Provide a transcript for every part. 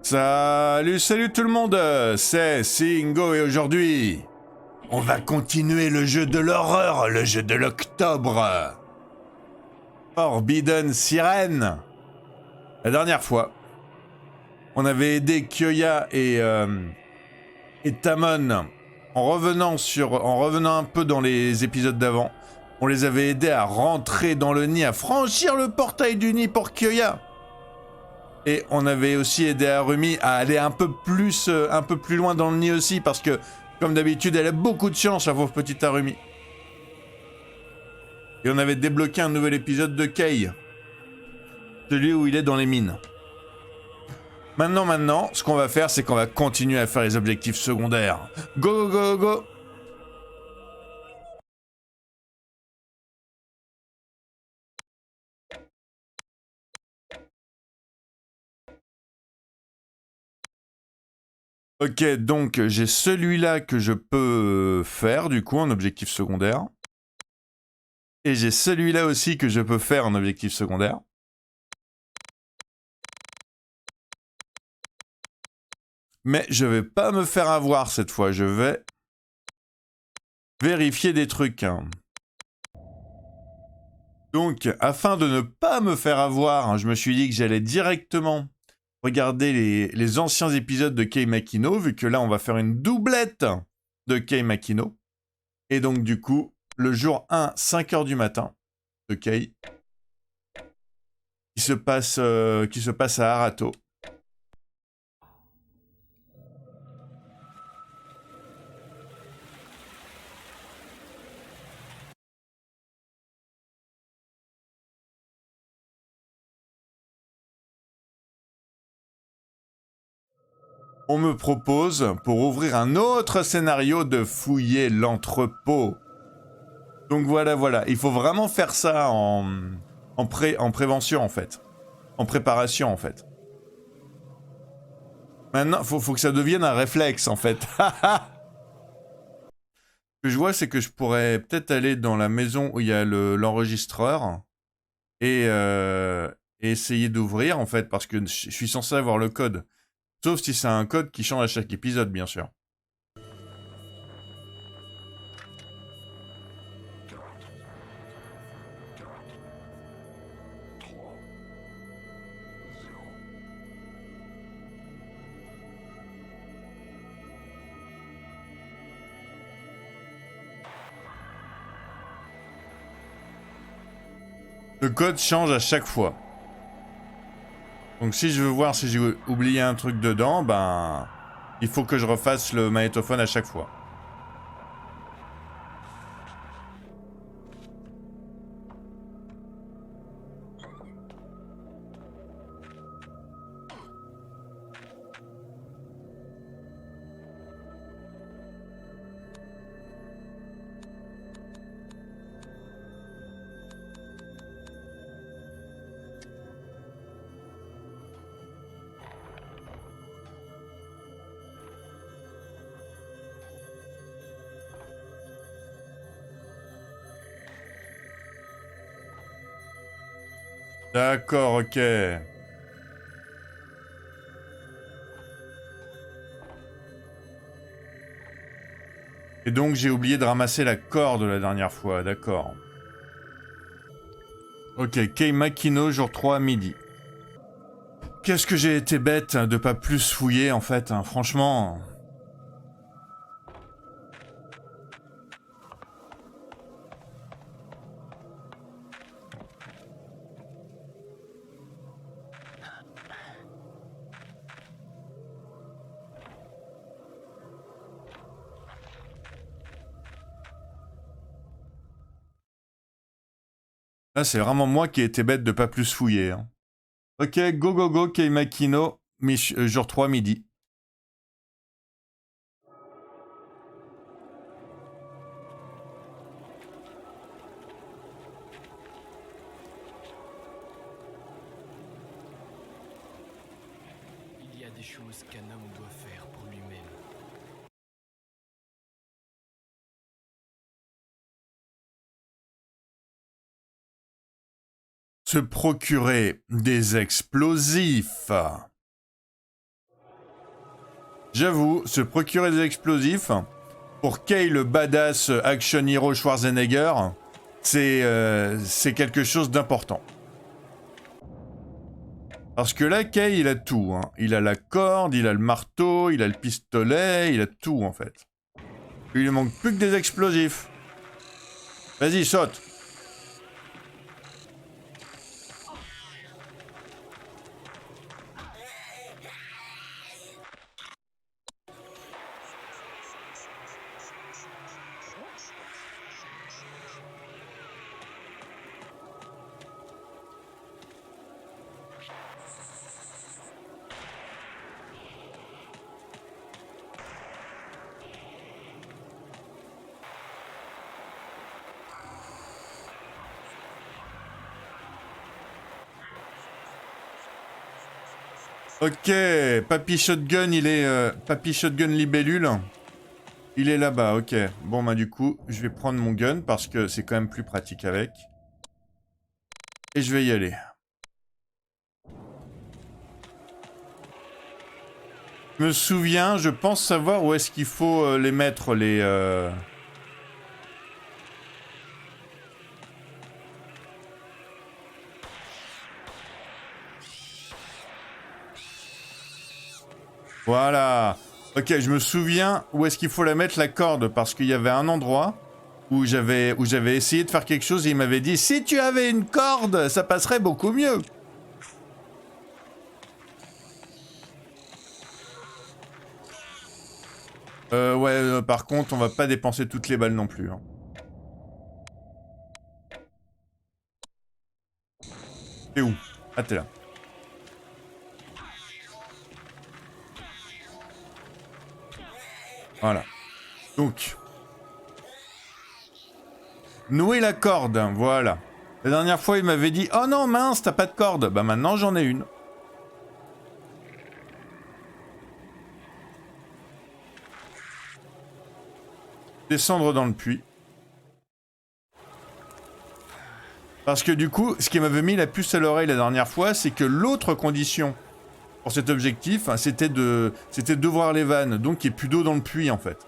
Salut, salut tout le monde, c'est Singo et aujourd'hui, on va continuer le jeu de l'horreur, le jeu de l'octobre. Forbidden Siren. La dernière fois, on avait aidé Kyoya et Tamon en revenant un peu dans les épisodes d'avant. On les avait aidés à rentrer dans le nid, à franchir le portail du nid pour Kyoya. Et on avait aussi aidé Harumi à aller un peu plus loin dans le nid aussi, parce que, comme d'habitude, elle a beaucoup de chance, la pauvre petite Harumi. Et on avait débloqué un nouvel épisode de Kei. Celui où il est dans les mines. Maintenant, ce qu'on va faire, c'est qu'on va continuer à faire les objectifs secondaires. Go, go, go, go! Ok, donc j'ai celui-là que je peux faire, du coup, en objectif secondaire. Et j'ai celui-là aussi que je peux faire en objectif secondaire. Mais je vais pas me faire avoir cette fois, je vais vérifier des trucs. Donc, afin de ne pas me faire avoir, je me suis dit que j'allais directement regarder les anciens épisodes de Kei Makino, vu que là, on va faire une doublette de Kei Makino. Et donc, du coup, le jour 1, 5h du matin, de Kei, qui se passe à Arato. On me propose, pour ouvrir un autre scénario, de fouiller l'entrepôt. Donc voilà. Il faut vraiment faire ça en prévention, en fait. En préparation, en fait. Maintenant, faut que ça devienne un réflexe, en fait. Ce que je vois, c'est que je pourrais peut-être aller dans la maison où il y a l'enregistreur et essayer d'ouvrir, en fait, parce que je suis censé avoir le code. Sauf si c'est un code qui change à chaque épisode, bien sûr. Le code change à chaque fois. Donc si je veux voir si j'ai oublié un truc dedans, ben... il faut que je refasse le magnétophone à chaque fois. D'accord, ok. Et donc j'ai oublié de ramasser la corde la dernière fois, d'accord. Ok, Kei Makino, jour 3 à midi. Qu'est-ce que j'ai été bête de pas plus fouiller en fait, hein, franchement. Là c'est vraiment moi qui ai été bête de pas plus fouiller. Hein. Ok, go go go, Kei Makino, jour 3 midi. Il y a des choses qu'un homme doit faire pour lui-même. Se procurer des explosifs. J'avoue, se procurer des explosifs pour Kay le badass action hero Schwarzenegger, c'est quelque chose d'important. Parce que là, Kay, il a tout. Hein. Il a la corde, il a le marteau, il a le pistolet, il a tout en fait. Il lui manque plus que des explosifs. Vas-y, saute. Ok, Papy Shotgun, il est... Papy Shotgun Libellule. Il est là-bas, ok. Bon, bah du coup, je vais prendre mon gun parce que c'est quand même plus pratique avec. Et je vais y aller. Je me souviens, je pense savoir où est-ce qu'il faut les mettre, les... Voilà. Ok, je me souviens où est-ce qu'il faut la mettre, la corde, parce qu'il y avait un endroit où j'avais essayé de faire quelque chose et il m'avait dit « Si tu avais une corde, ça passerait beaucoup mieux !» Ouais, par contre, on va pas dépenser toutes les balles non plus. Hein. T'es où? Ah, t'es là. Voilà. Donc. Nouer la corde, voilà. La dernière fois, il m'avait dit « Oh non, mince, t'as pas de corde !» Bah maintenant, j'en ai une. Descendre dans le puits. Parce que du coup, ce qui m'avait mis la puce à l'oreille la dernière fois, c'est que l'autre condition pour cet objectif, hein, c'était de voir les vannes, donc il n'y ait plus d'eau dans le puits en fait.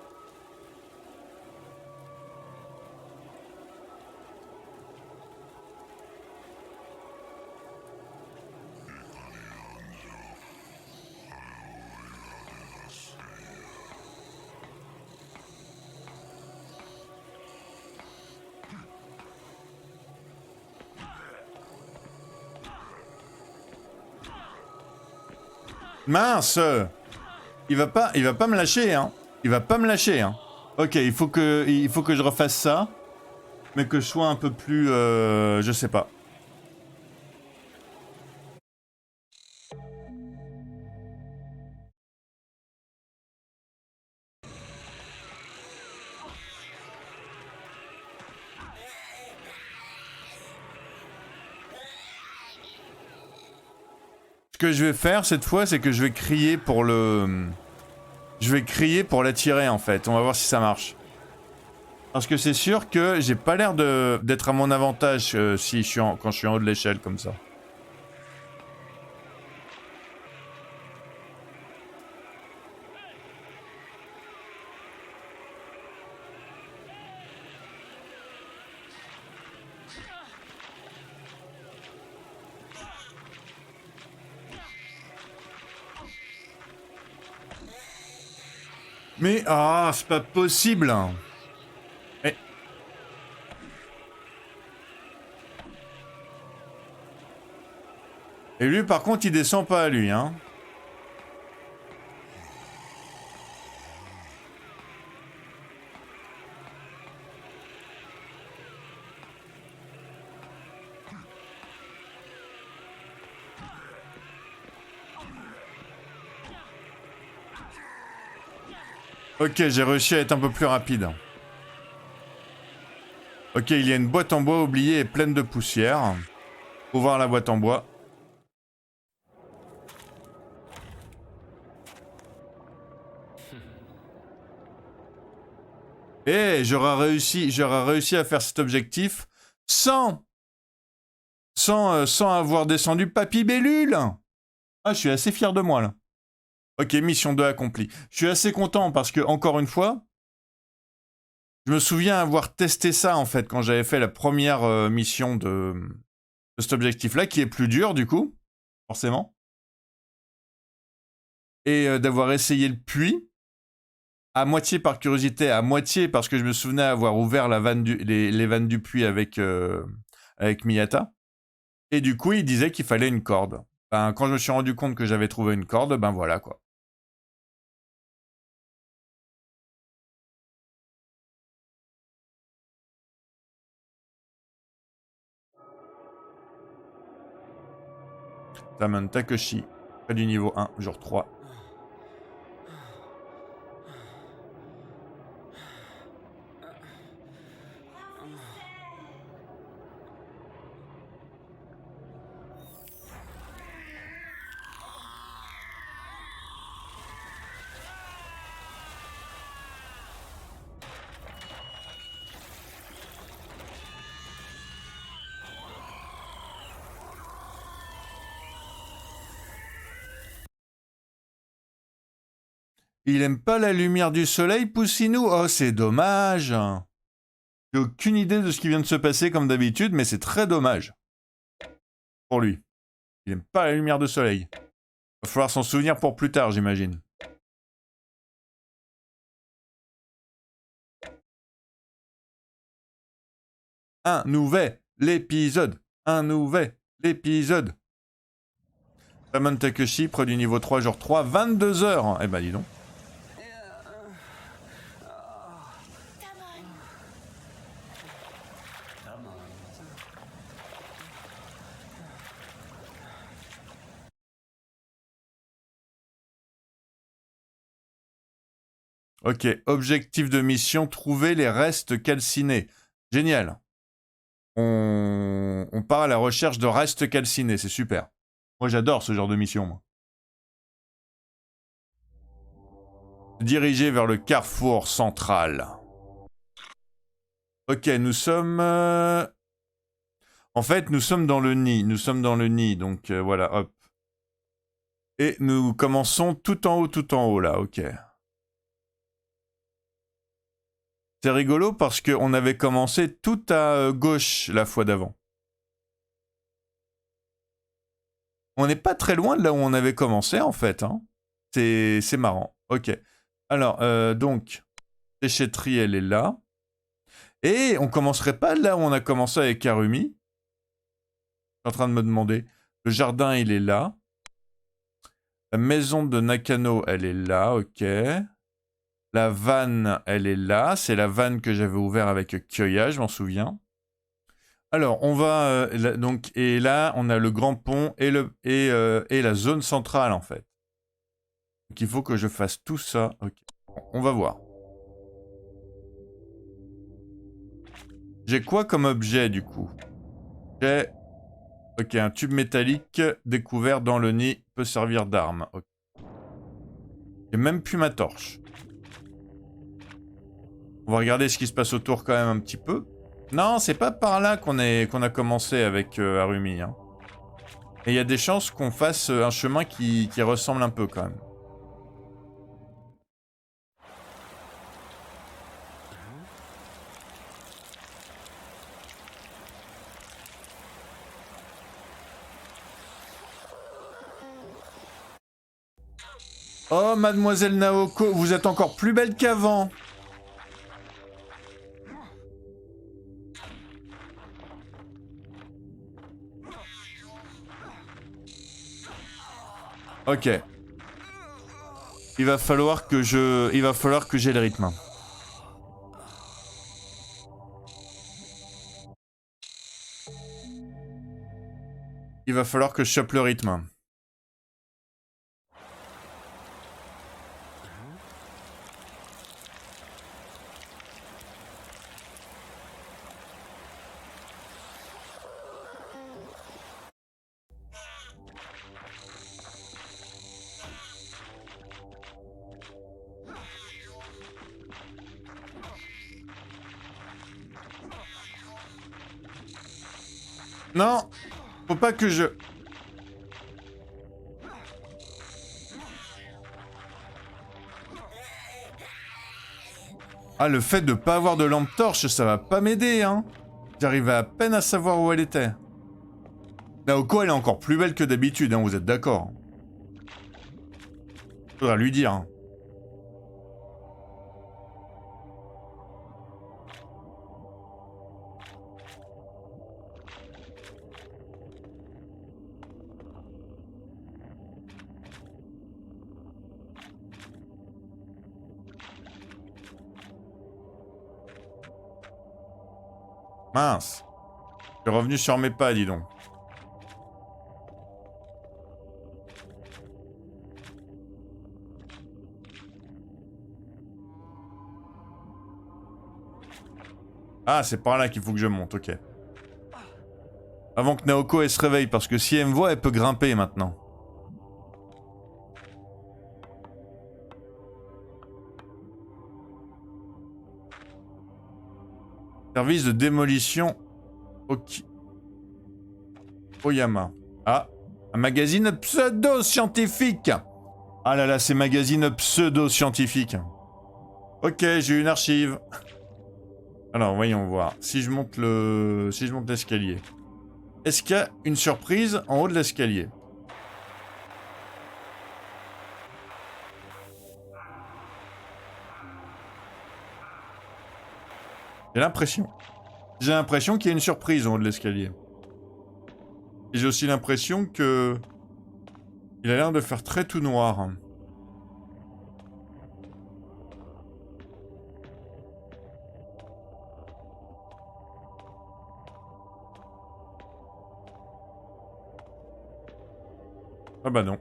Mince! Il va pas me lâcher, hein. Il va pas me lâcher, hein. Ok, il faut que je refasse ça, mais que je sois un peu plus, je sais pas. Ce que je vais faire cette fois, c'est que je vais crier pour le... Je vais crier pour l'attirer en fait. On va voir si ça marche. Parce que c'est sûr que j'ai pas l'air d'être à mon avantage si je suis quand je suis en haut de l'échelle comme ça. Mais ah, c'est pas possible. Mais... Et lui par contre il descend pas à lui hein. Ok, j'ai réussi à être un peu plus rapide. Ok, il y a une boîte en bois oubliée et pleine de poussière. Faut voir la boîte en bois. Et j'aurais réussi à faire cet objectif sans avoir descendu Papy Bellule. Ah, je suis assez fier de moi là. Ok, mission 2 accomplie. Je suis assez content parce que, encore une fois, je me souviens avoir testé ça, en fait, quand j'avais fait la première mission de cet objectif-là, qui est plus dur, du coup, forcément. Et d'avoir essayé le puits, à moitié par curiosité, à moitié parce que je me souvenais avoir ouvert la vanne les vannes du puits avec Miyata. Et du coup, il disait qu'il fallait une corde. Ben, quand je me suis rendu compte que j'avais trouvé une corde, ben voilà, quoi. Taman Takeshi, près du niveau 1, jour 3. Il aime pas la lumière du soleil, Poussinou? Oh, c'est dommage. J'ai aucune idée de ce qui vient de se passer comme d'habitude, mais c'est très dommage. Pour lui. Il aime pas la lumière du soleil. Va falloir s'en souvenir pour plus tard, j'imagine. Un nouvel épisode. Un nouvel épisode. Taman Takeshi, près du niveau 3, jour 3, 22 heures. Eh ben, dis donc. Ok, objectif de mission, trouver les restes calcinés. Génial. On part à la recherche de restes calcinés, c'est super. Moi j'adore ce genre de mission, moi. Diriger vers le carrefour central. Ok, nous sommes... En fait, nous sommes dans le nid. Nous sommes dans le nid, donc voilà, hop. Et nous commençons tout en haut, là, ok. C'est rigolo parce qu'on avait commencé tout à gauche la fois d'avant. On n'est pas très loin de là où on avait commencé, en fait. Hein. C'est marrant. Ok. Alors, donc, déchetterie, elle est là. Et on commencerait pas là où on a commencé avec Harumi. Je suis en train de me demander. Le jardin, il est là. La maison de Nakano, elle est là, ok. La vanne, elle est là. C'est la vanne que j'avais ouverte avec Kyoya, je m'en souviens. Alors, on va... donc, et là, on a le grand pont et la zone centrale, en fait. Donc, il faut que je fasse tout ça. Ok. On va voir. J'ai quoi comme objet, du coup? J'ai... Ok, un tube métallique découvert dans le nid peut servir d'arme. Okay. J'ai même plus ma torche. On va regarder ce qui se passe autour quand même un petit peu. Non, c'est pas par là qu'on a commencé avec Harumi. Hein. Et il y a des chances qu'on fasse un chemin qui ressemble un peu quand même. Oh, mademoiselle Naoko, vous êtes encore plus belle qu'avant. Ok. Il va falloir que j'ai le rythme. Il va falloir que je chope le rythme. Non, faut pas que je... Ah, le fait de pas avoir de lampe torche, ça va pas m'aider, hein. J'arrivais à peine à savoir où elle était. Naoko, elle est encore plus belle que d'habitude, hein, vous êtes d'accord? Faudra lui dire. Hein. Mince. Je suis revenu sur mes pas, dis donc. Ah, c'est par là qu'il faut que je monte, ok. Avant que Naoko elle se réveille, parce que si elle me voit, elle peut grimper maintenant. Service de démolition. Ok. Oyama. Ah, un magazine pseudo-scientifique. Ah là là, ces magazines pseudo-scientifiques. Ok, j'ai une archive. Alors, voyons voir. Si je monte l'escalier. Est-ce qu'il y a une surprise en haut de l'escalier? J'ai l'impression. J'ai l'impression qu'il y a une surprise en haut de l'escalier. Et j'ai aussi l'impression que... Il a l'air de faire très tout noir. Ah bah non.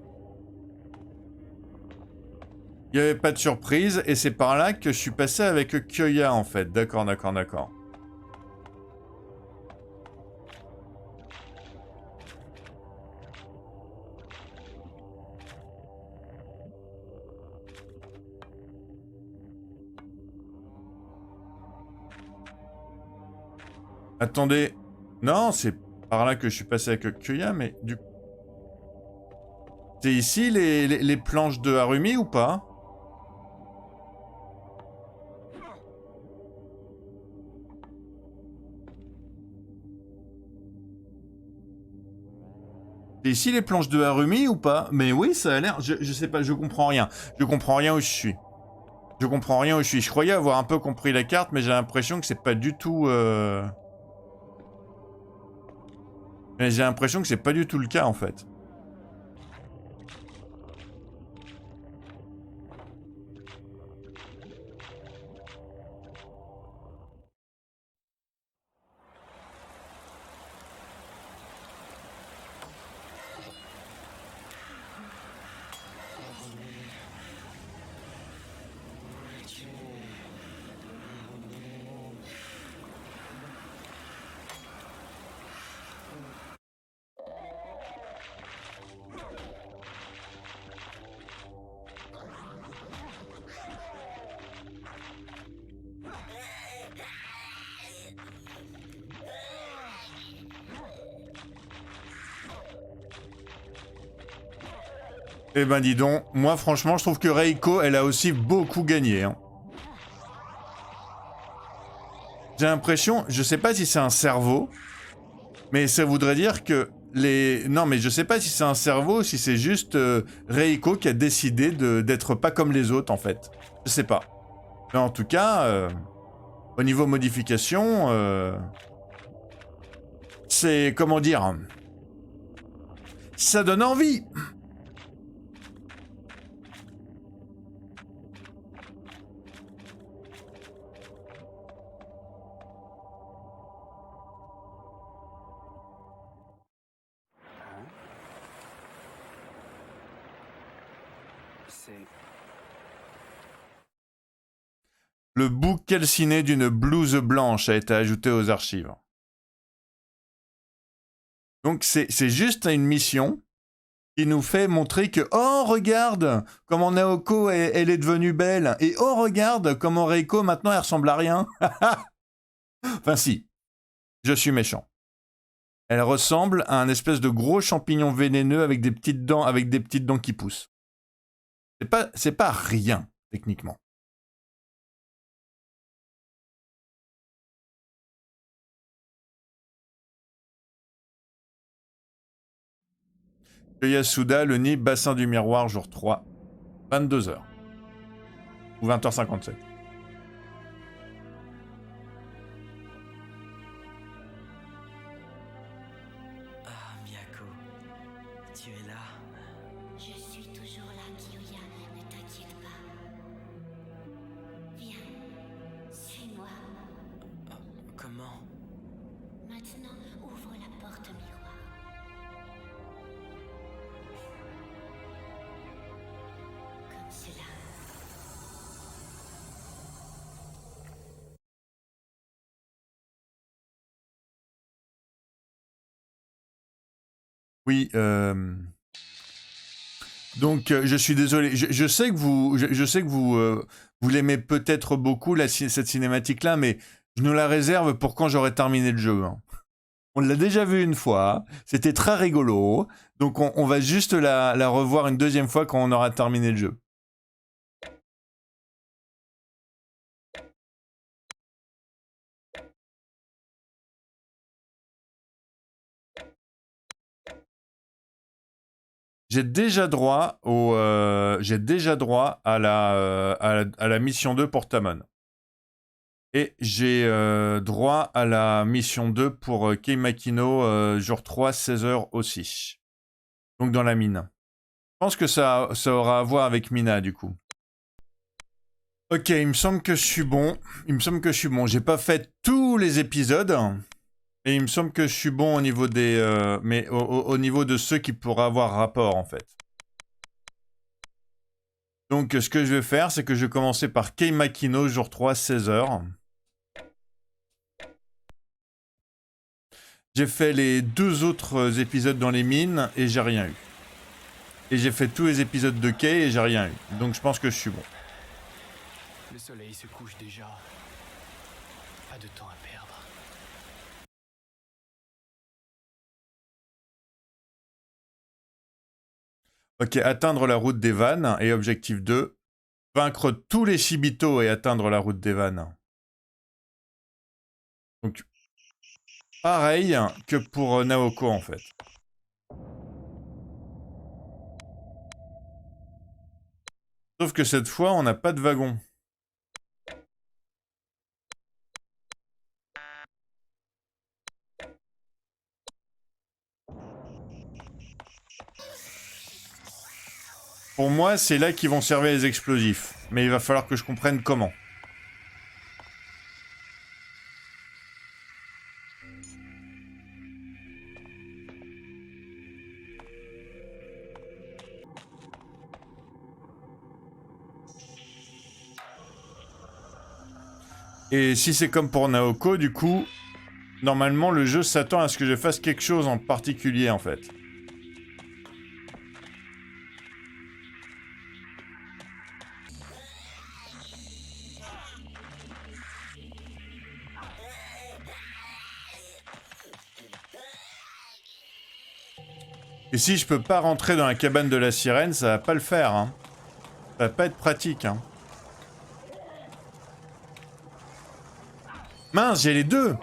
Il n'y avait pas de surprise, et c'est par là que je suis passé avec Kyoya, en fait. D'accord, d'accord, d'accord. Attendez. Non, c'est par là que je suis passé avec Kyoya, mais du... C'est ici les planches de Harumi ou pas? C'est ici les planches de Harumi ou pas? Mais oui, ça a l'air... Je sais pas, je comprends rien. Je comprends rien où je suis. Je comprends rien où je suis. Je croyais avoir un peu compris la carte, mais j'ai l'impression que c'est pas du tout... Mais j'ai l'impression que c'est pas du tout le cas, en fait. Eh ben dis donc, moi franchement je trouve que Reiko elle a aussi beaucoup gagné. Hein. J'ai l'impression, je sais pas si c'est un cerveau, mais ça voudrait dire que les... Non mais je sais pas si c'est un cerveau ou si c'est juste Reiko qui a décidé d'être pas comme les autres en fait. Je sais pas. Mais en tout cas, au niveau modification, c'est... Comment dire? Ça donne envie. Le bout calciné d'une blouse blanche a été ajouté aux archives. Donc c'est juste une mission qui nous fait montrer que oh regarde comment Naoko elle est devenue belle et oh regarde comment Reiko maintenant elle ressemble à rien. Enfin si, je suis méchant. Elle ressemble à un espèce de gros champignon vénéneux avec des petites dents qui poussent. C'est pas rien techniquement. Yasuda, le nid, bassin du miroir, jour 3. 22h. Ou 20h57. Ah, Miyako, tu es là. Je suis toujours là, Kiyoya, ne t'inquiète pas. Viens, suis-moi. Comment? Maintenant, ouvre la porte miroir. Comme cela. Oui, donc je suis désolé. Je sais que vous l'aimez peut-être beaucoup cette cinématique là, mais je nous la réserve pour quand j'aurai terminé le jeu. Hein. On l'a déjà vu une fois, c'était très rigolo, donc on va juste la revoir une deuxième fois quand on aura terminé le jeu. J'ai déjà droit à la mission 2 pour Tamon. Et j'ai droit à la mission 2 pour Kei Makino, jour 3, 16h aussi. Donc dans la mine. Je pense que ça aura à voir avec Mina du coup. Ok, il me semble que je suis bon. J'ai pas fait tous les épisodes. Et il me semble que je suis bon au niveau des... mais au niveau de ceux qui pourraient avoir rapport, en fait. Donc, ce que je vais faire, c'est que je vais commencer par Kei Makino, jour 3, 16h. J'ai fait les 2 autres épisodes dans les mines, et j'ai rien eu. Et j'ai fait tous les épisodes de Kei, et j'ai rien eu. Donc, je pense que je suis bon. Le soleil se couche déjà. Pas de temps à perdre. Ok, atteindre la route des vannes, et objectif 2. Vaincre tous les Shibito et atteindre la route des vannes. Donc, pareil que pour Naoko, en fait. Sauf que cette fois, on n'a pas de wagon. Pour moi, c'est là qu'ils vont servir les explosifs. Mais il va falloir que je comprenne comment. Et si c'est comme pour Naoko, du coup, normalement, le jeu s'attend à ce que je fasse quelque chose en particulier, en fait. Et si je peux pas rentrer dans la cabane de la sirène, ça va pas le faire, hein. Ça va pas être pratique, hein. Mince, j'ai les deux.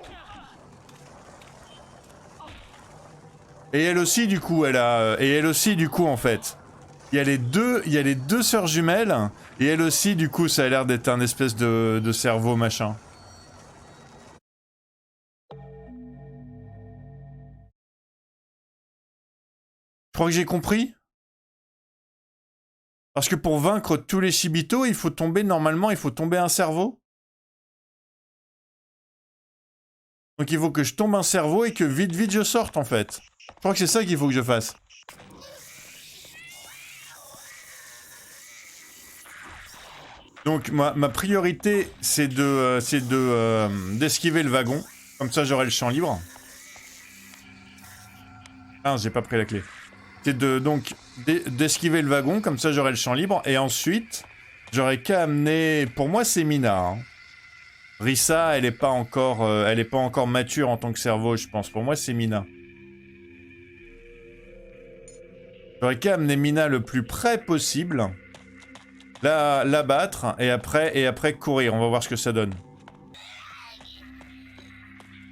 Et elle aussi, du coup, en fait. Il y a les deux sœurs jumelles, et elle aussi, du coup, ça a l'air d'être un espèce de cerveau, machin. Je crois que j'ai compris. Parce que pour vaincre tous les Shibito, il faut tomber un cerveau. Donc il faut que je tombe un cerveau et que vite je sorte, en fait. Je crois que c'est ça qu'il faut que je fasse. Donc ma priorité, c'est d'esquiver le wagon. Comme ça, j'aurai le champ libre. Ah, j'ai pas pris la clé. C'est d'esquiver le wagon, comme ça j'aurai le champ libre. Et ensuite, j'aurai qu'à amener... Pour moi, c'est Mina. Hein. Risa, elle est pas encore mature en tant que cerveau, je pense. Pour moi, c'est Mina. J'aurais qu'à amener Mina le plus près possible. La battre et après courir. On va voir ce que ça donne.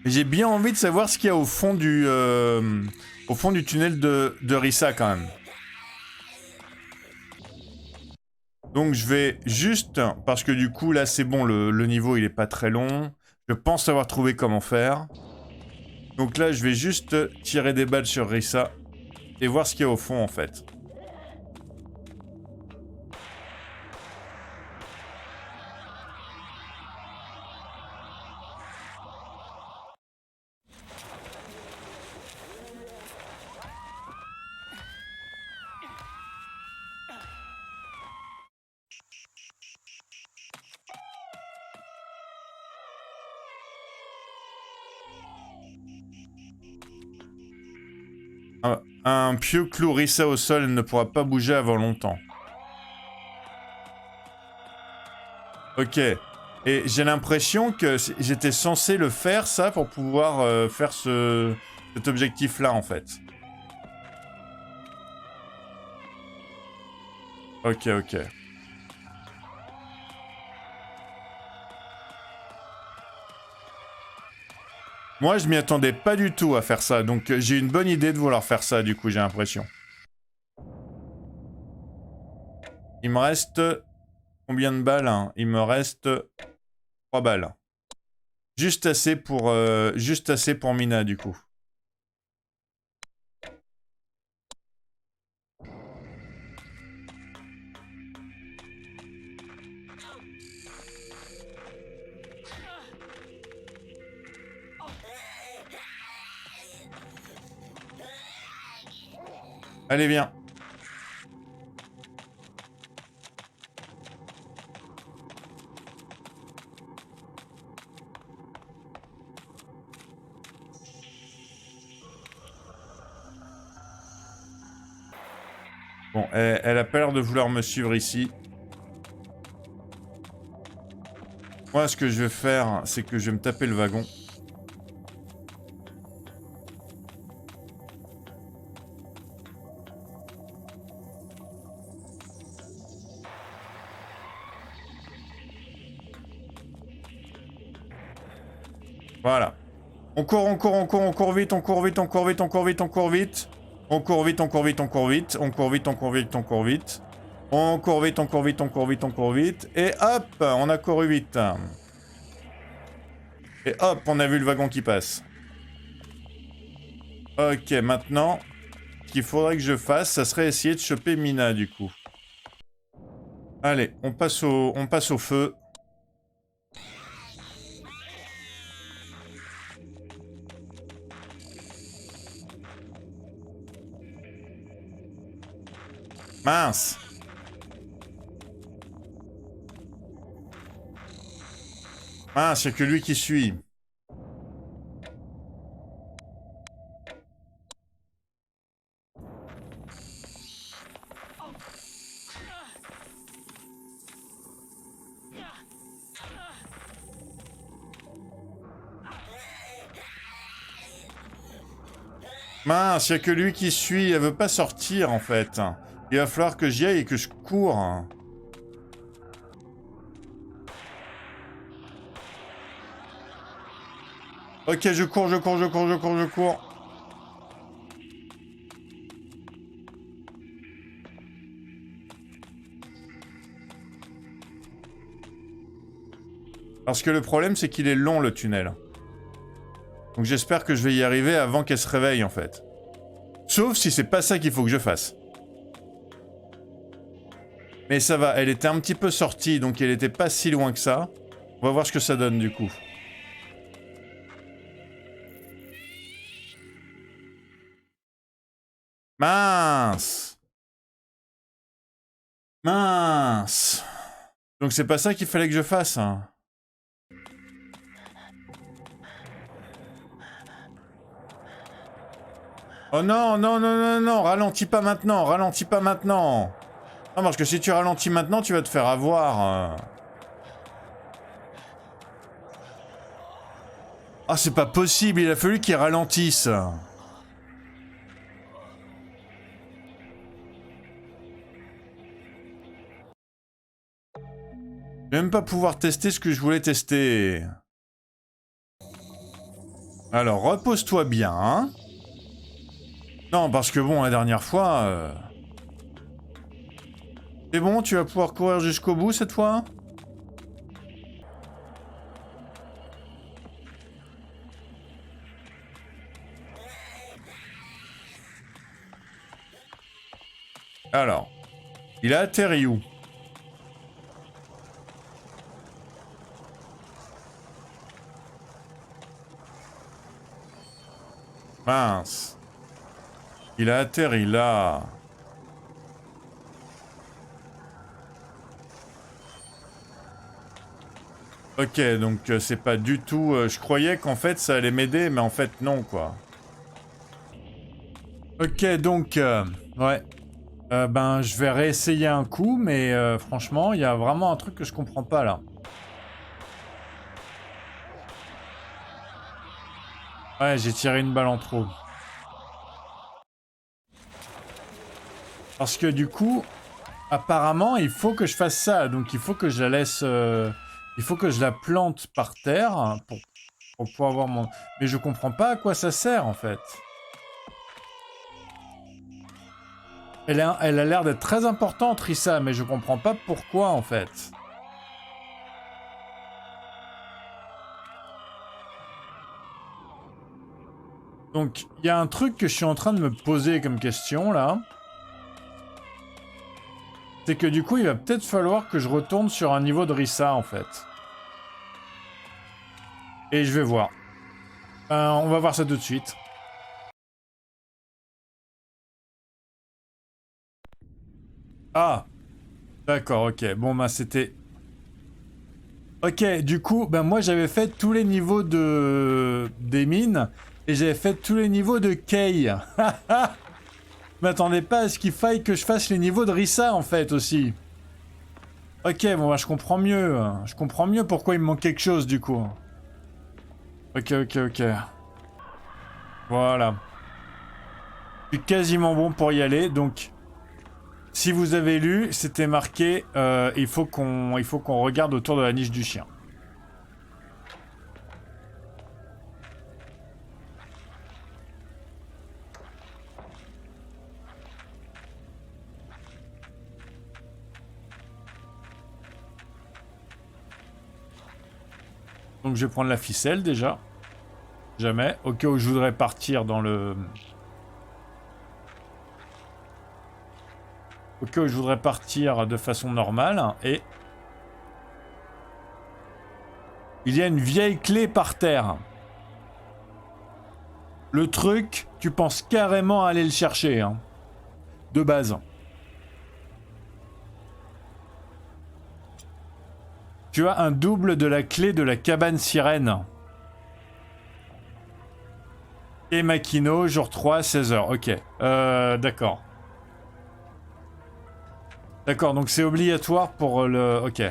J'ai bien envie de savoir ce qu'il y a au fond du tunnel de Rissa quand même. Donc je vais juste, parce que du coup là c'est bon, le niveau il est pas très long. Je pense avoir trouvé comment faire. Donc là je vais juste tirer des balles sur Rissa et voir ce qu'il y a au fond en fait. Un pieu cloue Rissa au sol, elle ne pourra pas bouger avant longtemps. Ok. Et j'ai l'impression que j'étais censé le faire, ça, pour pouvoir faire cet objectif-là, en fait. Ok, ok. Moi, je m'y attendais pas du tout à faire ça, donc j'ai une bonne idée de vouloir faire ça, du coup, j'ai l'impression. Il me reste... Combien de balles hein? Il me reste 3 balles. Juste assez pour Mina, du coup. Allez, viens. Bon, elle a pas l'air de vouloir me suivre ici. Moi, ce que je vais faire, c'est que je vais me taper le wagon. Voilà. On court, on court, on court, on court vite, on court vite, on court vite, on court vite, on court vite. On court vite, on court vite, on court vite. On court vite, on court vite, on court vite. On court vite, on court vite, on court vite, on court vite. Et hop, on a couru vite. Et hop, on a vu le wagon qui passe. Ok, maintenant, ce qu'il faudrait que je fasse, ça serait essayer de choper Mina, du coup. Allez, on passe au feu. Mince! Mince, y'a que lui qui suit. Mince, y'a que lui qui suit, elle veut pas sortir en fait. Il va falloir que j'y aille et que je cours. Ok, je cours, je cours, je cours, je cours, je cours. Parce que le problème, c'est qu'il est long le tunnel. Donc j'espère que je vais y arriver avant qu'elle se réveille en fait. Sauf si c'est pas ça qu'il faut que je fasse. Mais ça va, elle était un petit peu sortie, donc elle était pas si loin que ça. On va voir ce que ça donne du coup. Mince! Mince! Donc c'est pas ça qu'il fallait que je fasse. Hein. Oh non, non, non, non, non, ralentis pas maintenant, ralentis pas maintenant. Non, parce que si tu ralentis maintenant, tu vas te faire avoir. Ah, c'est pas possible, il a fallu qu'il ralentisse. Je vais même pas pouvoir tester ce que je voulais tester. Alors, repose-toi bien, hein. Non, parce que bon, la dernière fois... C'est bon, tu vas pouvoir courir jusqu'au bout cette fois? Alors, il a atterri où? Mince. Il a atterri là. Ok, donc c'est pas du tout... je croyais qu'en fait ça allait m'aider, mais en fait non, quoi. Ok, donc... ouais. Ben, je vais réessayer un coup, mais franchement, il y a vraiment un truc que je comprends pas, là. Ouais, j'ai tiré une balle en trop. Parce que du coup, apparemment, il faut que je fasse ça. Donc il faut que je la laisse... il faut que je la plante par terre pour pouvoir avoir mon... Mais je comprends pas à quoi ça sert, en fait. Elle a l'air d'être très importante, Rissa, mais je comprends pas pourquoi, en fait. Donc, il y a un truc que je suis en train de me poser comme question, là. C'est que du coup, il va peut-être falloir que je retourne sur un niveau de Rissa, en fait. Et je vais voir. On va voir ça tout de suite. Ah, d'accord, ok. Bon, bah, c'était... Ok, du coup, ben moi, j'avais fait tous les niveaux des mines, et j'avais fait tous les niveaux de Kay. Je m'attendais pas à ce qu'il faille que je fasse les niveaux de Rissa, en fait, aussi. Ok, bon, bah, je comprends mieux. Je comprends mieux pourquoi il me manque quelque chose, du coup. Ok, ok, ok. Voilà. Je suis quasiment bon pour y aller, donc... Si vous avez lu, c'était marqué il faut qu'on regarde autour de la niche du chien. Donc je vais prendre la ficelle déjà. Jamais. Au cas où je voudrais partir dans le... Au cas où je voudrais partir de façon normale. Et... il y a une vieille clé par terre. Le truc, tu penses carrément aller le chercher. Hein. De base. Tu as un double de la clé de la cabane sirène. Et Makino, jour 3, 16h. Ok. D'accord. D'accord, donc c'est obligatoire pour le... Ok.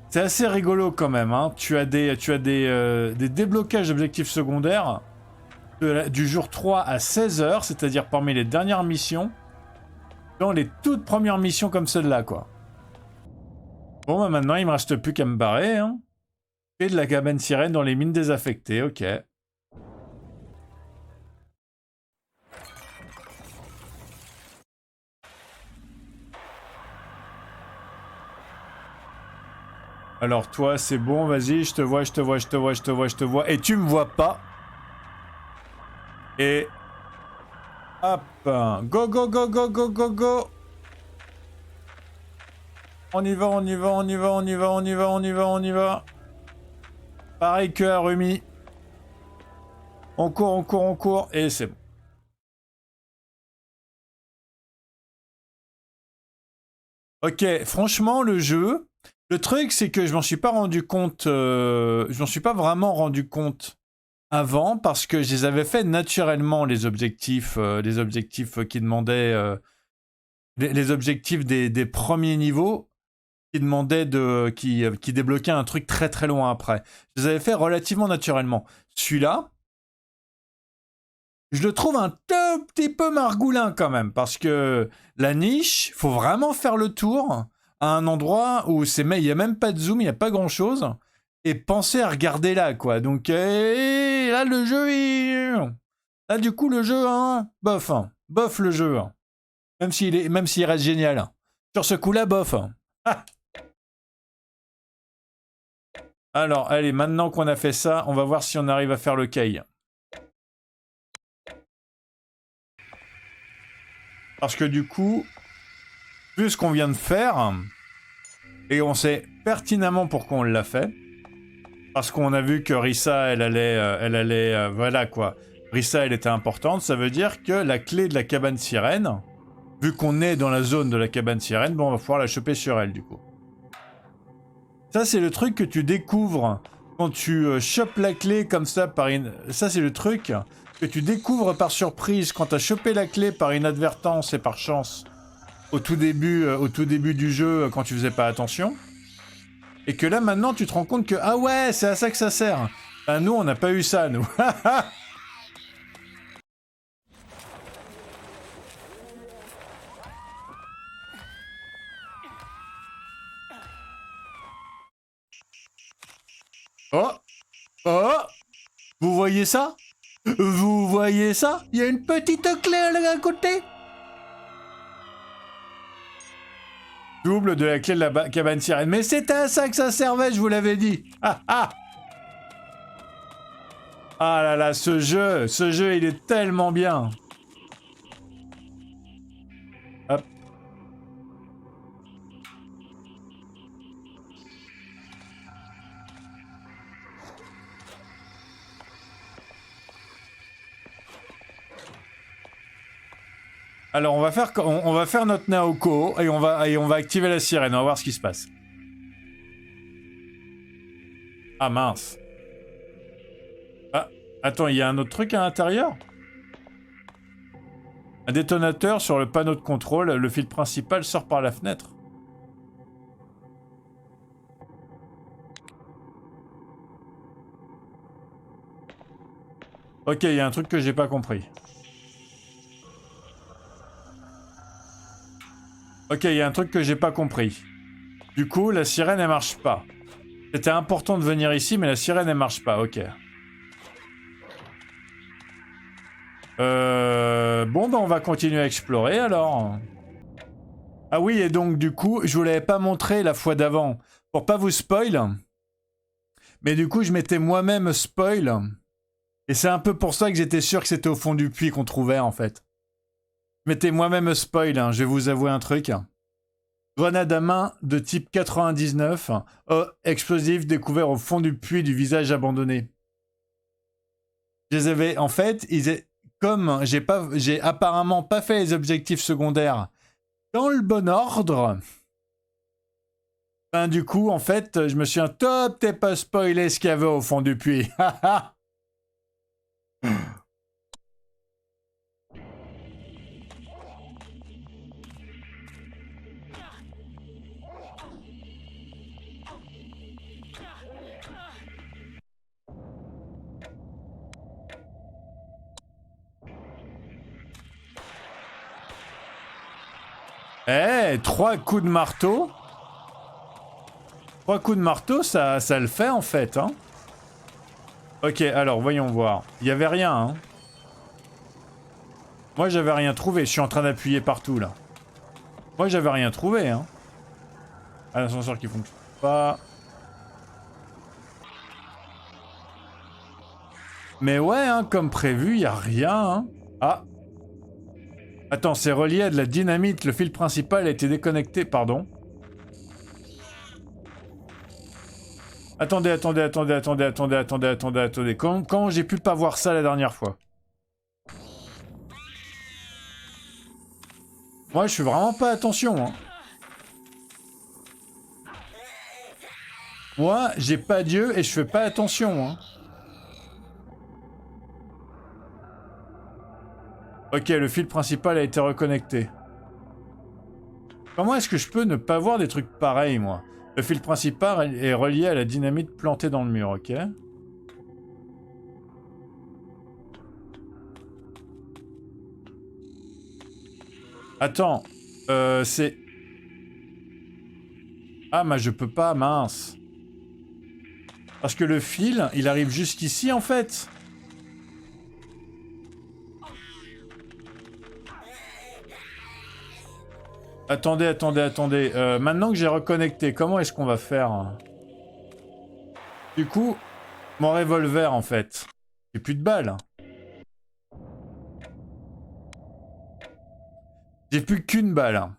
C'est assez rigolo quand même, hein. Tu as des déblocages d'objectifs secondaires du jour 3 à 16h, c'est-à-dire parmi les dernières missions, dans les toutes premières missions comme celle-là, quoi. Bon, bah maintenant, il me reste plus qu'à me barrer, hein. Et de la cabane sirène dans les mines désaffectées, ok. Alors toi, c'est bon, vas-y, je te vois, je te vois, je te vois, je te vois, je te vois. Et tu me vois pas. Et... hop. Go, go, go, go, go, go, go. On y va, on y va, on y va, on y va, on y va, on y va, on y va. Pareil que Harumi. On court, on court, on court. Et c'est bon. Ok, franchement, le jeu... Le truc, c'est que je m'en suis pas rendu compte... je m'en suis pas vraiment rendu compte avant, parce que je les avais fait naturellement, les objectifs qui demandaient... les objectifs des premiers niveaux qui demandaient qui débloquaient un truc très très loin après. Je les avais fait relativement naturellement. Celui-là, je le trouve un tout petit peu margoulin quand même, parce que la niche, faut vraiment faire le tour à un endroit où il n'y a même pas de zoom, il n'y a pas grand-chose. et pensez à regarder là, quoi. Donc, là, le jeu, là, du coup, le jeu, hein, bof. Bof, le jeu. Même s'il reste génial. Sur ce coup-là, bof. Ah. Alors, allez, maintenant qu'on a fait ça, on va voir si on arrive à faire le Kei. Parce que du coup, vu ce qu'on vient de faire, et on sait pertinemment pourquoi on l'a fait, parce qu'on a vu que Rissa, elle allait, voilà quoi. Rissa, elle était importante, ça veut dire que la clé de la cabane sirène, vu qu'on est dans la zone de la cabane sirène, bon, on va pouvoir la choper sur elle, du coup. Ça, c'est le truc que tu découvres quand tu chopes la clé comme ça par une... Ça, c'est le truc que tu découvres par surprise quand tu as chopé la clé par inadvertance et par chance au tout début du jeu quand tu faisais pas attention. Et que là, maintenant, tu te rends compte que... Ah ouais, c'est à ça que ça sert. Ben, nous, on n'a pas eu ça, nous. Oh! Oh! Vous voyez ça? Vous voyez ça? Il y a une petite clé à côté. Double de la clé de la cabane sirène. Mais c'était à ça que ça servait, je vous l'avais dit. Ah ah! Ah là là, ce jeu, il est tellement bien. Hop. Alors on va faire notre Naoko et on va activer la sirène. On va voir ce qui se passe. Ah mince. Ah, attends, il y a un autre truc à l'intérieur? Un détonateur sur le panneau de contrôle. Le fil principal sort par la fenêtre. Ok, il y a un truc que j'ai pas compris. Ok, il y a un truc que j'ai pas compris. Du coup, la sirène, elle marche pas. C'était important de venir ici, mais la sirène, elle marche pas. Ok. Bon, ben on va continuer à explorer, alors. Ah oui, et donc, du coup, je vous l'avais pas montré la fois d'avant, pour pas vous spoil. Mais du coup, je m'étais moi-même spoil. Et c'est un peu pour ça que j'étais sûr que c'était au fond du puits qu'on trouvait, en fait. Je m'étais moi-même spoil, hein, je vais vous avouer un truc. Grenade à main de type 99, explosif découvert au fond du puits du visage abandonné. Je les avais, en fait, comme j'ai apparemment pas fait les objectifs secondaires dans le bon ordre, ben du coup, en fait, je me suis un top, t'es pas spoilé ce qu'il y avait au fond du puits. Eh, 3 coups de marteau. 3 coups de marteau, ça le fait en fait, hein. Ok, alors voyons voir. Il y avait rien, hein. Moi, j'avais rien trouvé. Je suis en train d'appuyer partout là. Moi, j'avais rien trouvé, hein. Ah, l'ascenseur qui fonctionne pas. Mais ouais, hein, comme prévu, il y a rien, hein. Ah. Attends, c'est relié à de la dynamite. Le fil principal a été déconnecté, pardon. Attendez. Comment j'ai pu pas voir ça la dernière fois? Moi, je fais vraiment pas attention, hein. Moi, j'ai pas Dieu et je fais pas attention, hein. Ok, le fil principal a été reconnecté. Comment est-ce que je peux ne pas voir des trucs pareils, moi? Le fil principal est relié à la dynamite plantée dans le mur, ok? Attends, c'est... Ah, mais je peux pas, mince. Parce que le fil, il arrive jusqu'ici en fait. Attendez. Maintenant que j'ai reconnecté, comment est-ce qu'on va faire? Du coup, mon revolver en fait. J'ai plus de balles. J'ai plus qu'une balle.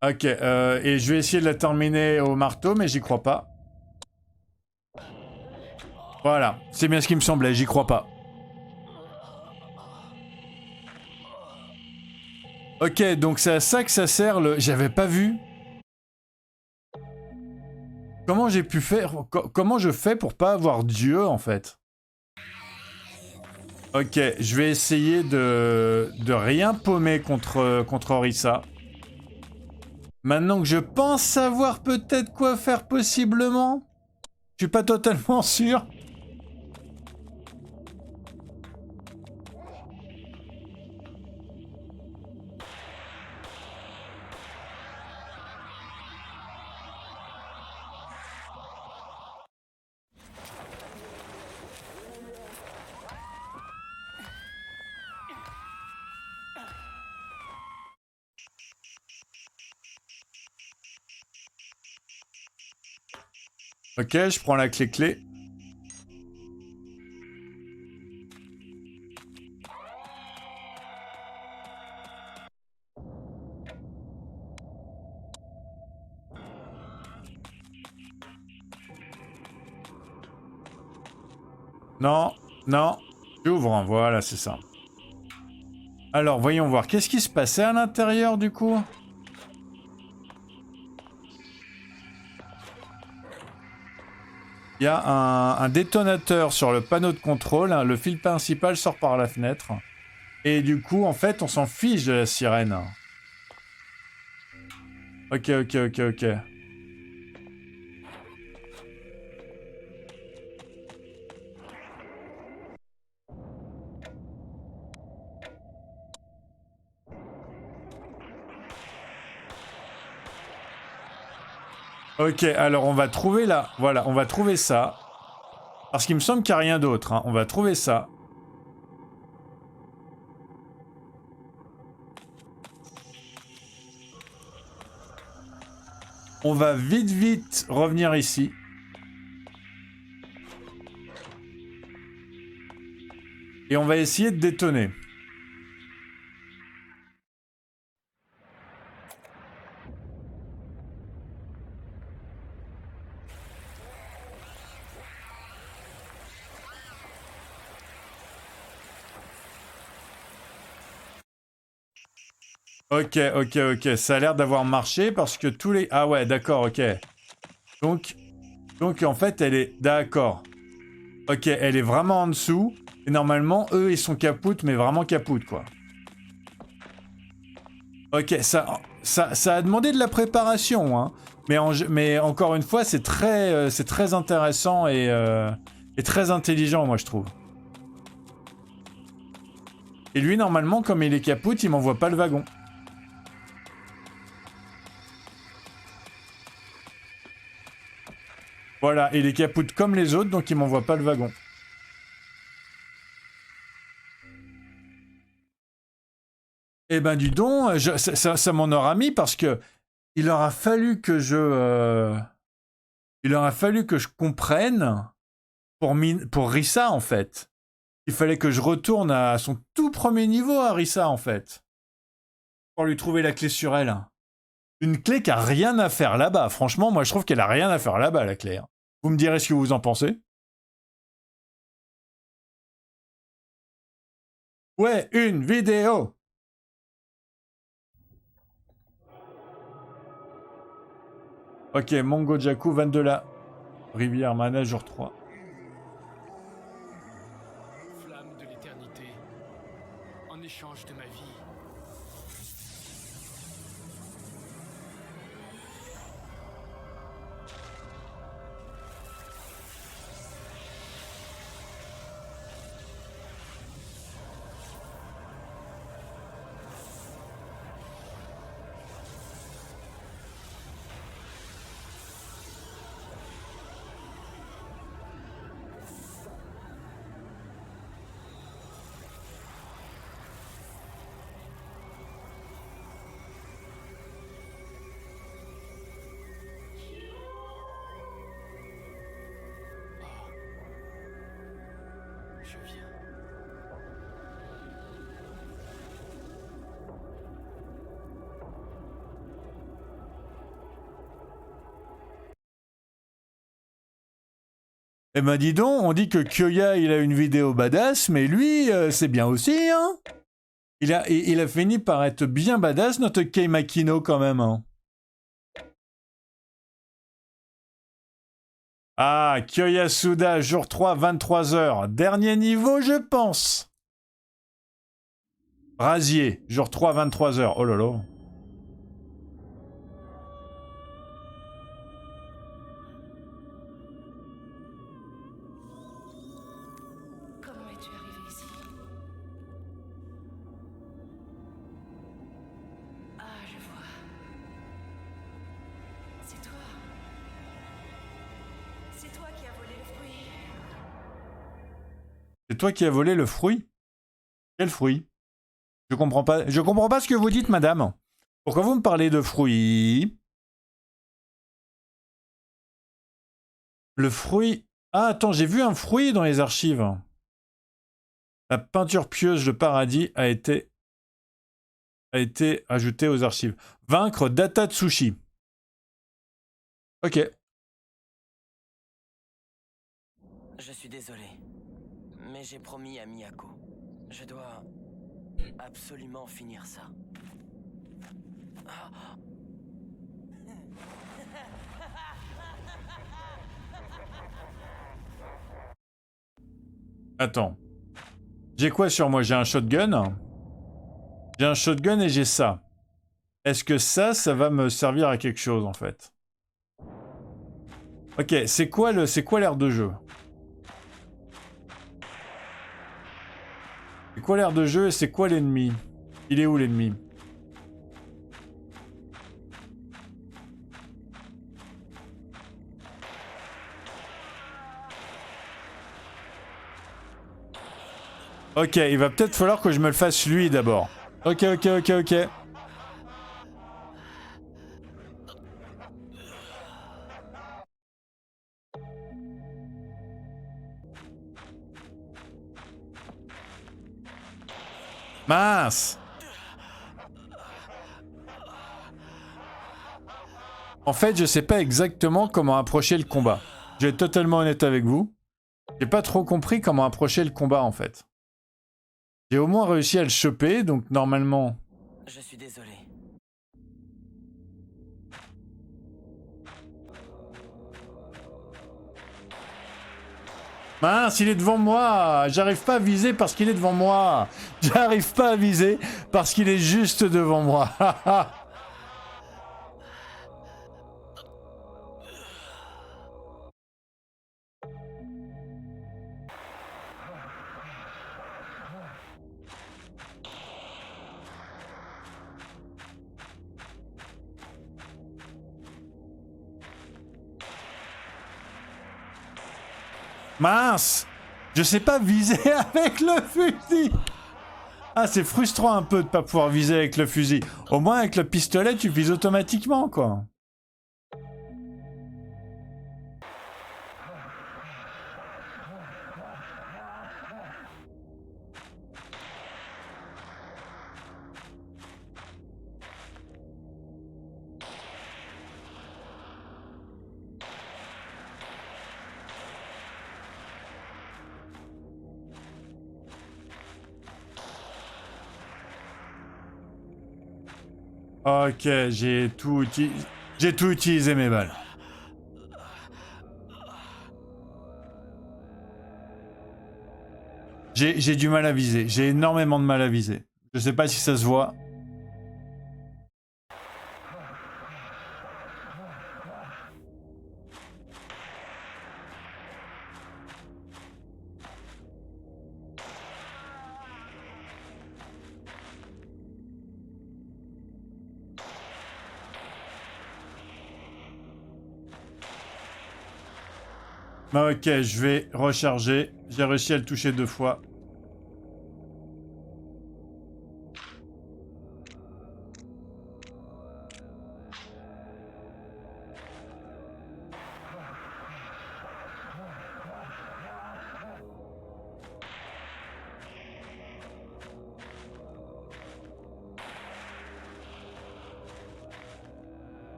Ok, et je vais essayer de la terminer au marteau, mais j'y crois pas. Voilà, c'est bien ce qui me semblait, j'y crois pas. Ok, donc c'est à ça que ça sert le... J'avais pas vu. Comment j'ai pu faire... Comment je fais pour pas avoir Dieu, en fait? Ok, je vais essayer de rien paumer contre Orisa. Maintenant que je pense savoir peut-être quoi faire possiblement, je suis pas totalement sûr. Ok, je prends la clé. Non, j'ouvre, voilà, c'est ça. Alors, voyons voir, qu'est-ce qui se passait à l'intérieur, du coup? Il y a un détonateur sur le panneau de contrôle, hein, le fil principal sort par la fenêtre. Et du coup, en fait, on s'en fiche de la sirène. Ok. Ok, alors on va trouver là. Voilà, on va trouver ça. Parce qu'il me semble qu'il n'y a rien d'autre. Hein. On va trouver ça. On va vite revenir ici. Et on va essayer de détonner. Ok. Ça a l'air d'avoir marché parce que tous les... Ah ouais, d'accord, ok. Donc en fait, elle est... D'accord. Ok, elle est vraiment en dessous. Et normalement, eux, ils sont capoutes, mais vraiment capoutes, quoi. Ok, ça a demandé de la préparation, hein. Mais encore une fois, c'est très intéressant et très intelligent, moi, je trouve. Et lui, normalement, comme il est capoute, il m'envoie pas le wagon. Voilà, il est capoute comme les autres, donc il m'envoie pas le wagon. Eh ben, dis donc, ça m'en aura mis parce que il aura fallu que je comprenne pour Rissa, en fait. Il fallait que je retourne à son tout premier niveau à Rissa, en fait. Pour lui trouver la clé sur elle. Une clé qui a rien à faire là-bas. Franchement, moi, je trouve qu'elle a rien à faire là-bas, la clé. Hein. Vous me direz ce que vous en pensez. Ouais, une vidéo. Ok, Mongo Jaku, 22 la rivière Mana, jour 3. Flamme de l'éternité, en échange de ma vie. Je viens. Eh ben dis donc, on dit que Kyoya il a une vidéo badass, mais lui c'est bien aussi, hein. Il a fini par être bien badass, notre Kei Makino quand même, hein. Ah, Kyoya Suda, jour 3, 23h. Dernier niveau, je pense. Rasier, jour 3, 23h. Oh là là. Comment es-tu arrivé ici? Ah, je vois. C'est toi. C'est toi qui as volé le fruit. C'est toi qui as volé le fruit? Quel fruit? Je comprends pas ce que vous dites, madame. Pourquoi vous me parlez de fruits? Le fruit... Ah, attends, j'ai vu un fruit dans les archives. La peinture pieuse de paradis a été ajoutée aux archives. Vaincre Data Tsushi. Ok. Je suis désolé, mais j'ai promis à Miyako. Je dois absolument finir ça. Attends. J'ai quoi sur moi? J'ai un shotgun. J'ai un shotgun et j'ai ça. Est-ce que ça va me servir à quelque chose en fait? Ok, c'est quoi l'aire de jeu? C'est quoi l'aire de jeu et c'est quoi l'ennemi? Il est où l'ennemi? Ok, il va peut-être falloir que je me le fasse lui d'abord. Ok. Mince! En fait, je sais pas exactement comment approcher le combat. Je vais être totalement honnête avec vous. J'ai pas trop compris comment approcher le combat en fait. J'ai au moins réussi à le choper, donc normalement... Je suis désolé. Mince, il est devant moi. J'arrive pas à viser parce qu'il est devant moi. J'arrive pas à viser parce qu'il est juste devant moi. Mince, je sais pas viser avec le fusil. Ah, c'est frustrant un peu de pas pouvoir viser avec le fusil. Au moins avec le pistolet, tu vises automatiquement, quoi. Ok, j'ai tout utilisé mes balles. J'ai du mal à viser. J'ai énormément de mal à viser. Je sais pas si ça se voit. Ok, je vais recharger. J'ai réussi à le toucher 2 fois.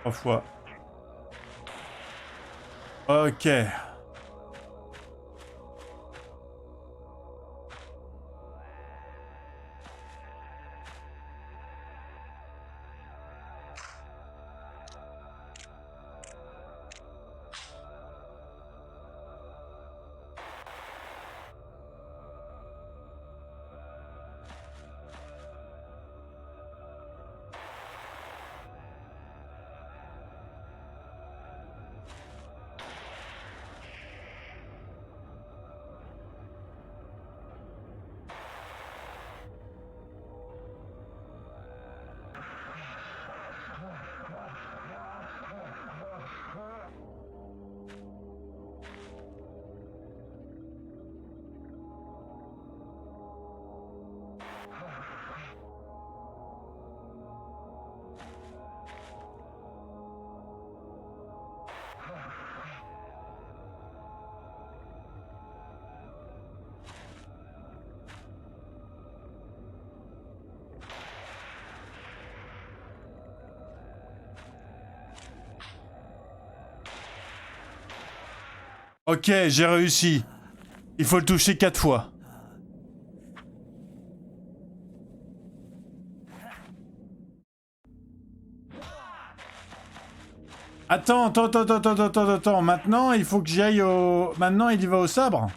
3 fois. Ok. Ok, j'ai réussi. Il faut le toucher 4 fois. Attends. Maintenant, il faut que j'aille au... Maintenant, il y va au sabre.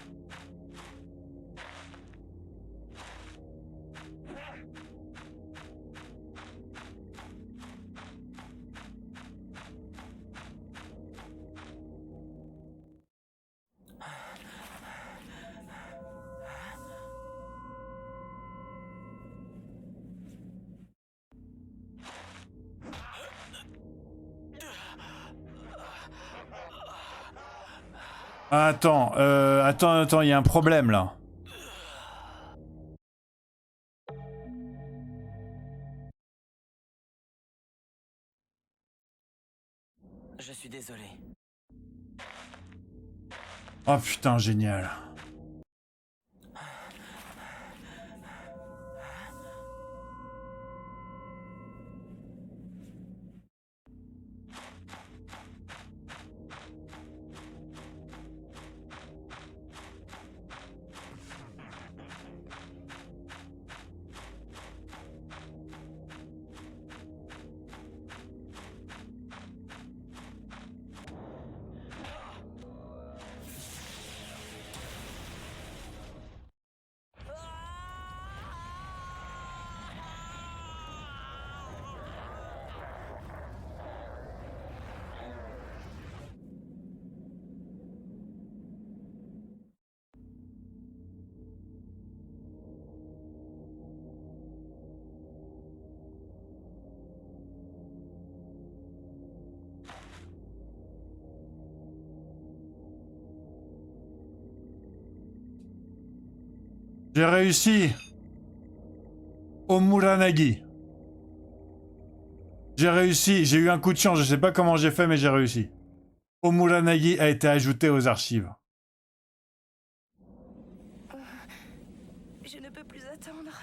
Attends, il y a un problème là. Je suis désolé. Oh putain, génial. J'ai réussi. Au Muranagi. J'ai réussi. J'ai eu un coup de chance. Je sais pas comment j'ai fait, mais j'ai réussi. Au Muranagi a été ajouté aux archives. Je ne peux plus attendre.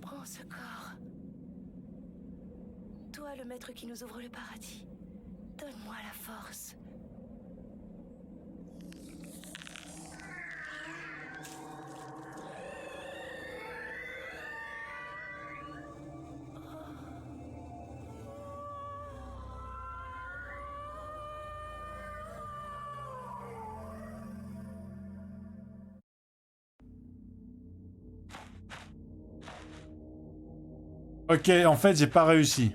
Prends ce corps. Toi, le maître qui nous ouvre le paradis. Donne-moi la force. Ok, en fait, j'ai pas réussi.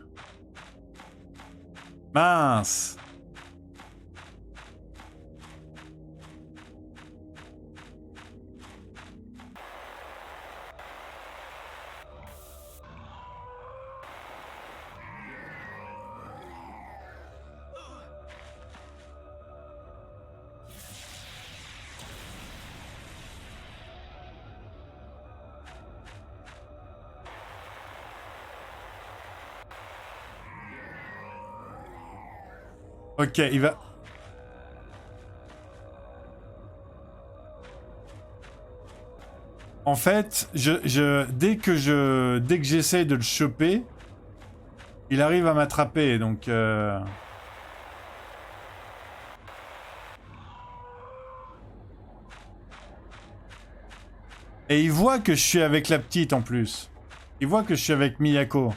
Mince. Ok, il va... En fait, dès que j'essaye de le choper, il arrive à m'attraper, donc... Et il voit que je suis avec la petite en plus. Il voit que je suis avec Miyako.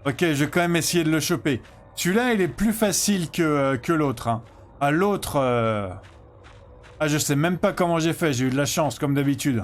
Ok, je vais quand même essayer de le choper. Celui-là, il est plus facile que l'autre. Hein. Ah, l'autre... Ah, je sais même pas comment j'ai fait. J'ai eu de la chance, comme d'habitude.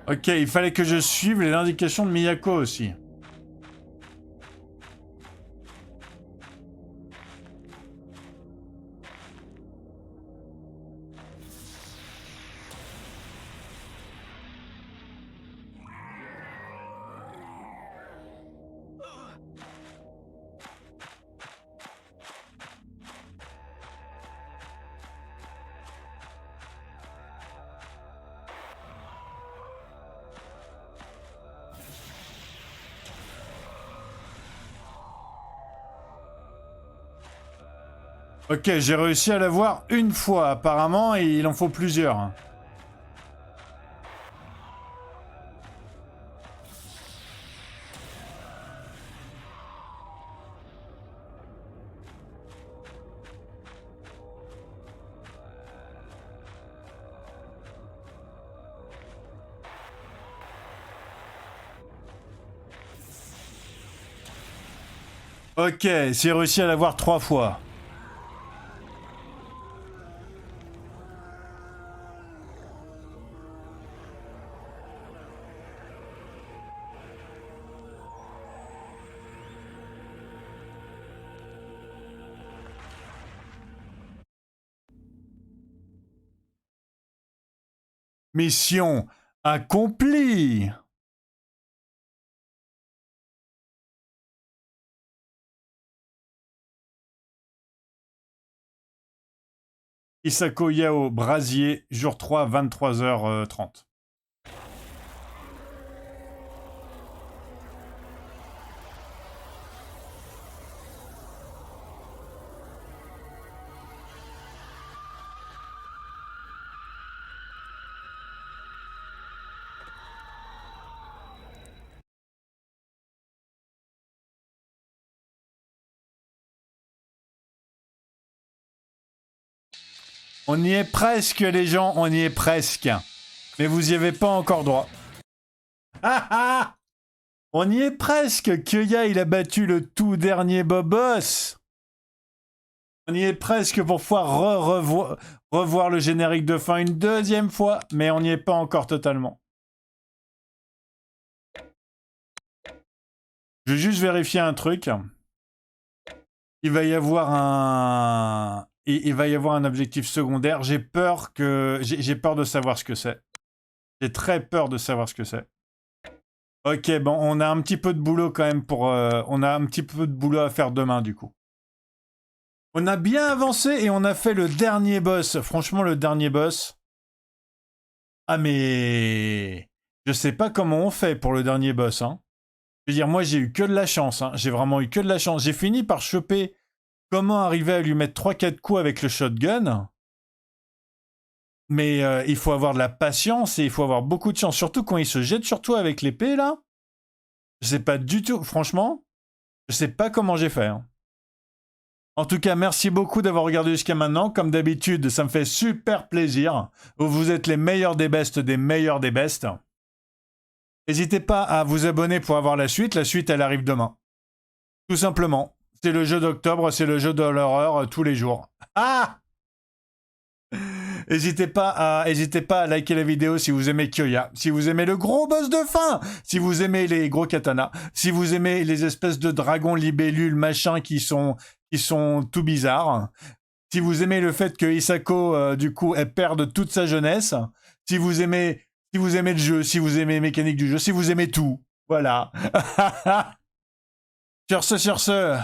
Ok, il fallait que je suive les indications de Miyako aussi. Ok, j'ai réussi à l'avoir une fois apparemment et il en faut plusieurs. Ok, j'ai réussi à l'avoir 3 fois. Mission accomplie! Isako Yao, Brasier, jour 3, 23h30. On y est presque, les gens, on y est presque. Mais vous y avez pas encore droit. Ah ah! On y est presque. Kyoya, il a battu le tout dernier boss. On y est presque pour pouvoir revoir le générique de fin une deuxième fois, mais on n'y est pas encore totalement. Je vais juste vérifier un truc. Il va y avoir un objectif secondaire. J'ai peur de savoir ce que c'est. J'ai très peur de savoir ce que c'est. Ok, bon, on a un petit peu de boulot quand même on a un petit peu de boulot à faire demain du coup. On a bien avancé et on a fait le dernier boss. Franchement, le dernier boss. Ah mais... Je sais pas comment on fait pour le dernier boss, hein. Je veux dire, moi j'ai eu que de la chance, hein. J'ai vraiment eu que de la chance. J'ai fini par choper comment arriver à lui mettre 3-4 coups avec le shotgun. Mais il faut avoir de la patience et il faut avoir beaucoup de chance. Surtout quand il se jette sur toi avec l'épée, là. Je sais pas du tout, franchement. Je sais pas comment j'ai fait, hein. En tout cas, merci beaucoup d'avoir regardé jusqu'à maintenant. Comme d'habitude, ça me fait super plaisir. Vous êtes les meilleurs des bestes des meilleurs des bestes. N'hésitez pas à vous abonner pour avoir la suite. La suite, elle arrive demain. Tout simplement. C'est le jeu d'octobre, c'est le jeu de l'horreur tous les jours. Ah! N'hésitez pas à liker la vidéo si vous aimez Kyoya, si vous aimez le gros boss de fin, si vous aimez les gros katanas, si vous aimez les espèces de dragons libellules machin qui sont tout bizarres, si vous aimez le fait que Hisako du coup elle perde toute sa jeunesse, si vous aimez le jeu, si vous aimez les mécaniques du jeu, si vous aimez tout, voilà. Sur ce,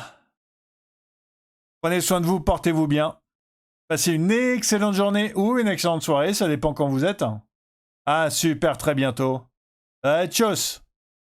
prenez soin de vous, portez-vous bien. Passez une excellente journée ou une excellente soirée, ça dépend quand vous êtes. À super très bientôt. Tchuss!